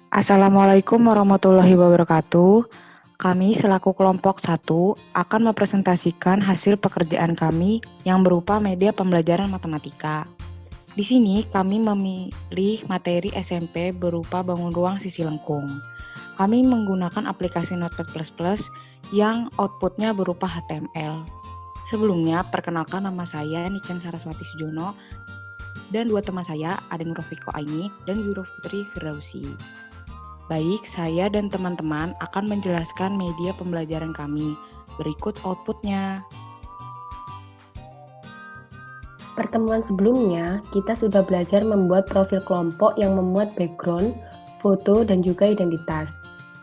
Assalamualaikum warahmatullahi wabarakatuh. Kami selaku kelompok 1 akan mempresentasikan hasil pekerjaan kami yang berupa media pembelajaran matematika. Di sini kami memilih materi SMP berupa bangun ruang sisi lengkung. Kami menggunakan aplikasi Notepad++ yang outputnya berupa HTML. Sebelumnya, perkenalkan nama saya Niken Saraswati Sujono dan dua teman saya, Aden Rofiko Aini dan Yuro Fitri Firdausi. Baik, saya dan teman-teman akan menjelaskan media pembelajaran kami. Berikut outputnya. Pertemuan sebelumnya, kita sudah belajar membuat profil kelompok yang memuat background, foto, dan juga identitas.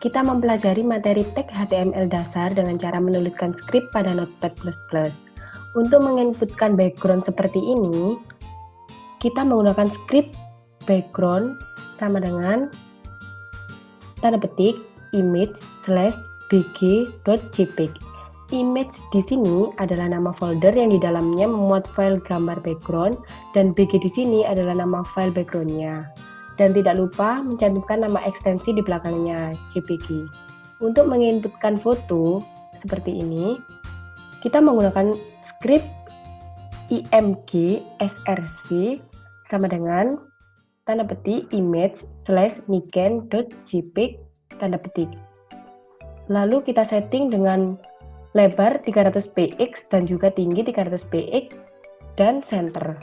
Kita mempelajari materi tag HTML dasar dengan cara menuliskan skrip pada Notepad++. Untuk menginputkan background seperti ini, kita menggunakan skrip background sama dengan tanda petik image/bg.jpg. Image di sini adalah nama folder yang di dalamnya memuat file gambar background dan BG di sini adalah nama file backgroundnya. Dan tidak lupa mencantumkan nama ekstensi di belakangnya, JPG. Untuk menginputkan foto seperti ini, kita menggunakan script img src sama dengan tanda petik image/niken.jpg tanda petik. Lalu kita setting dengan lebar 300 px dan juga tinggi 300 px dan center.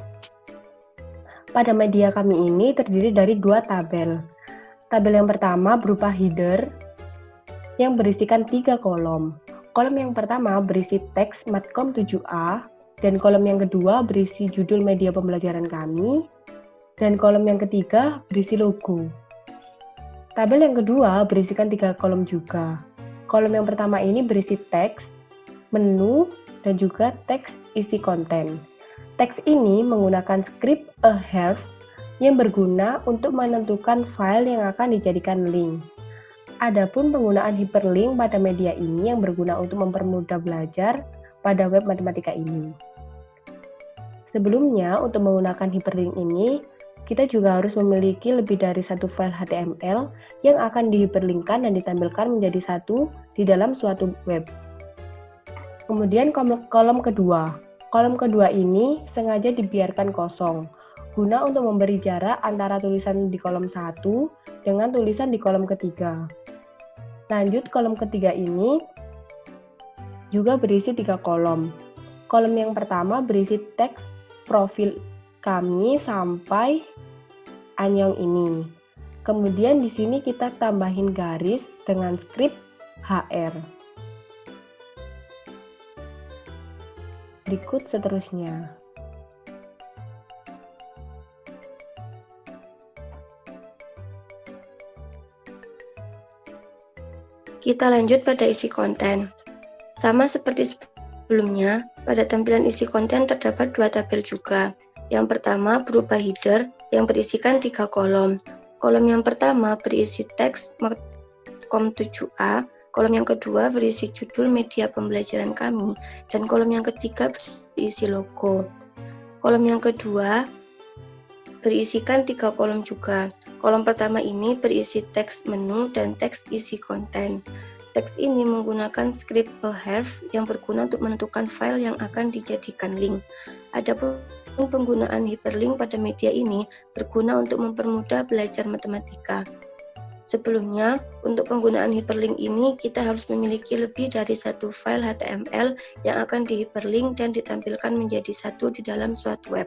Pada media kami ini terdiri dari dua tabel. Tabel yang pertama berupa header yang berisikan 3 kolom. Kolom yang pertama berisi teks Matkom 7A dan kolom yang kedua berisi judul media pembelajaran kami dan kolom yang ketiga berisi logo. Tabel yang kedua berisikan 3 kolom juga. Kolom yang pertama ini berisi teks, menu, dan juga teks isi konten. Teks ini menggunakan script ahref yang berguna untuk menentukan file yang akan dijadikan link. Adapun penggunaan hyperlink pada media ini yang berguna untuk mempermudah belajar pada web matematika ini. Sebelumnya, untuk menggunakan hyperlink ini, kita juga harus memiliki lebih dari satu file HTML yang akan dihiperlinkkan dan ditampilkan menjadi satu di dalam suatu web. Kemudian kolom kedua. Kolom kedua ini sengaja dibiarkan kosong, guna untuk memberi jarak antara tulisan di kolom 1 dengan tulisan di kolom ketiga. Lanjut, kolom ketiga ini juga berisi 3 kolom. Kolom yang pertama berisi teks profil kami sampai anyong ini. Kemudian di sini kita tambahin garis dengan script hr. Berikut seterusnya. Kita lanjut pada isi konten. Sama seperti sebelumnya, pada tampilan isi konten terdapat 2 tabel juga. Yang pertama berupa header yang berisikan 3 kolom. Kolom yang pertama berisi teks Matkom 7A, kolom yang kedua berisi judul media pembelajaran kami, dan kolom yang ketiga berisi logo. Kolom yang kedua berisikan 3 kolom juga. Kolom pertama ini berisi teks menu dan teks isi konten. Teks ini menggunakan script ahref yang berguna untuk menentukan file yang akan dijadikan link. Adapun penggunaan hyperlink pada media ini berguna untuk mempermudah belajar matematika. Sebelumnya, untuk penggunaan hyperlink ini kita harus memiliki lebih dari satu file HTML yang akan dihyperlink dan ditampilkan menjadi satu di dalam suatu web.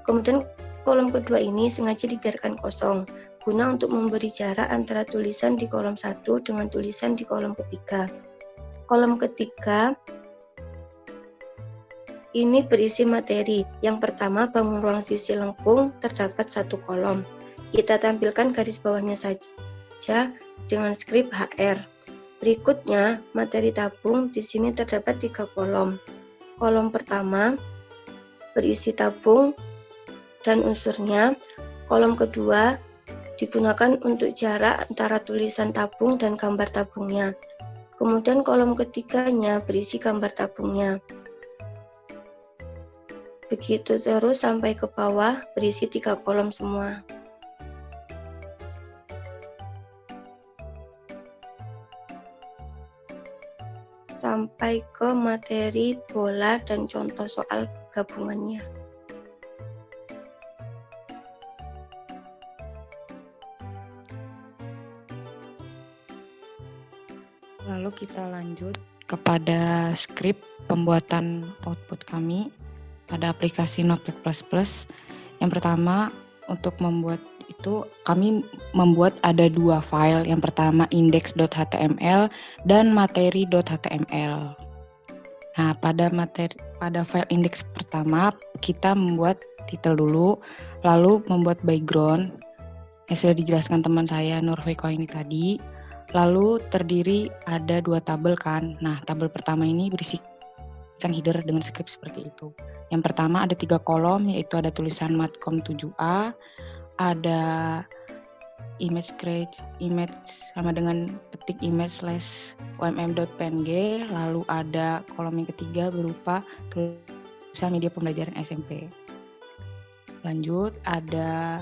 Kemudian kolom kedua ini sengaja dibiarkan kosong, guna untuk memberi jarak antara tulisan di kolom 1 dengan tulisan di kolom ketiga. Kolom ketiga ini berisi materi. Yang pertama, bangun ruang sisi lengkung, terdapat 1 kolom. Kita tampilkan garis bawahnya saja dengan script hr. Berikutnya, materi tabung. Di sini terdapat 3 kolom. Kolom pertama berisi tabung dan unsurnya. Kolom kedua digunakan untuk jarak antara tulisan tabung dan gambar tabungnya. Kemudian kolom ketiganya berisi gambar tabungnya. Begitu terus sampai ke bawah berisi 3 kolom semua. sampai ke materi bola dan contoh soal gabungannya. Lalu kita lanjut kepada skrip pembuatan output kami pada aplikasi Notepad++. Yang pertama, untuk membuat itu kami membuat ada 2 file. Yang pertama index.html dan materi.html. Nah, pada file index pertama kita membuat title dulu, lalu membuat background yang sudah dijelaskan teman saya Nurfiko ini tadi. Lalu terdiri ada 2 tabel kan. Nah, tabel pertama ini berisikan header dengan script seperti itu. Yang pertama ada 3 kolom, yaitu ada tulisan matkom 7A, ada image create, image sama dengan petik image/omm.png, lalu ada kolom yang ketiga berupa tulisan media pembelajaran SMP. Lanjut, ada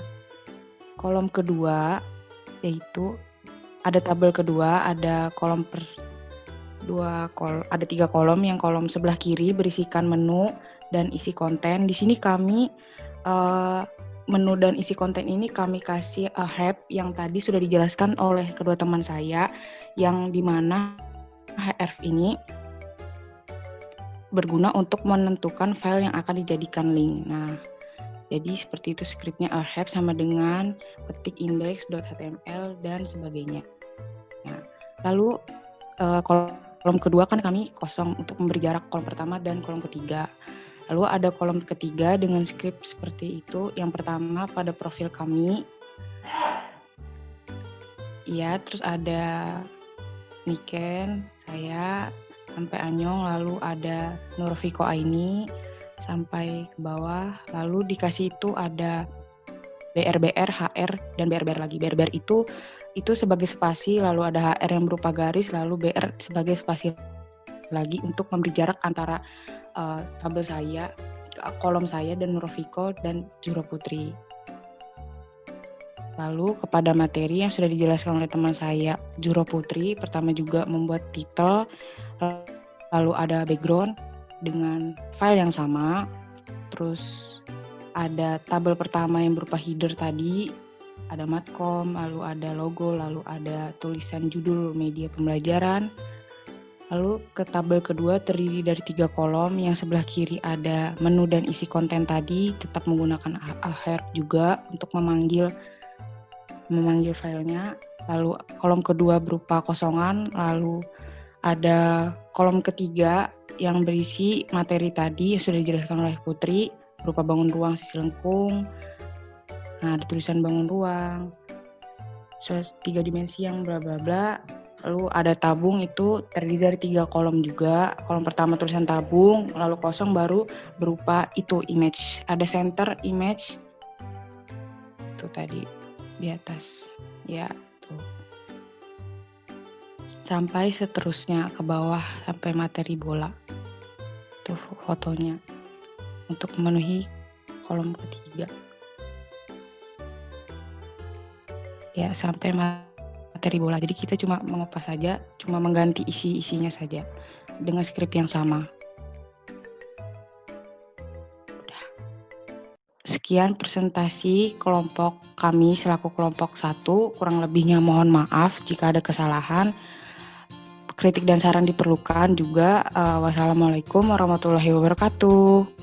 kolom kedua, yaitu ada tabel kedua, ada ada 3 kolom. Yang kolom sebelah kiri berisikan menu dan isi konten. Di sini kami menu dan isi konten ini kami kasih help yang tadi sudah dijelaskan oleh kedua teman saya, yang dimana href ini berguna untuk menentukan file yang akan dijadikan link. Nah, jadi seperti itu skripnya href sama dengan petik index.html dan sebagainya. Nah, lalu kolom kedua kan kami kosong untuk memberi jarak kolom pertama dan kolom ketiga. Lalu ada kolom ketiga dengan skrip seperti itu. Yang pertama pada profil kami. Ya, terus ada Niken, saya, sampai Anyong, lalu ada Nurfiko Aini, sampai ke bawah. Lalu dikasih itu ada BR, HR, dan BR lagi. BR itu sebagai spasi, lalu ada HR yang berupa garis, lalu BR sebagai spasi lagi untuk memberi jarak antara tabel saya, kolom saya dan Nurfiko dan Juro Putri. Lalu kepada materi yang sudah dijelaskan oleh teman saya Juro Putri, pertama juga membuat title, lalu ada background dengan file yang sama, terus ada tabel pertama yang berupa header tadi, ada matkom, lalu ada logo, lalu ada tulisan judul media pembelajaran. Lalu ke tabel kedua terdiri dari 3 kolom, yang sebelah kiri ada menu dan isi konten tadi, tetap menggunakan href juga untuk memanggil filenya. Lalu kolom kedua berupa kosongan, lalu ada kolom ketiga yang berisi materi tadi yang sudah dijelaskan oleh Putri, berupa bangun ruang sisi lengkung. Nah, ada tulisan bangun ruang, 3 dimensi yang bla bla bla. Lalu ada tabung, itu terdiri dari 3 kolom juga. Kolom pertama tulisan tabung, lalu kosong baru berupa itu image. Ada center image, itu tadi di atas, ya tuh. Sampai seterusnya ke bawah sampai materi bola. Tuh fotonya untuk memenuhi kolom ketiga. Ya, sampai materi bola. Jadi kita cuma mengupas saja, cuma mengganti isinya saja dengan skrip yang sama. Udah. Sekian presentasi kelompok kami selaku kelompok 1. Kurang lebihnya mohon maaf jika ada kesalahan. Kritik dan saran diperlukan juga. Wassalamualaikum warahmatullahi wabarakatuh.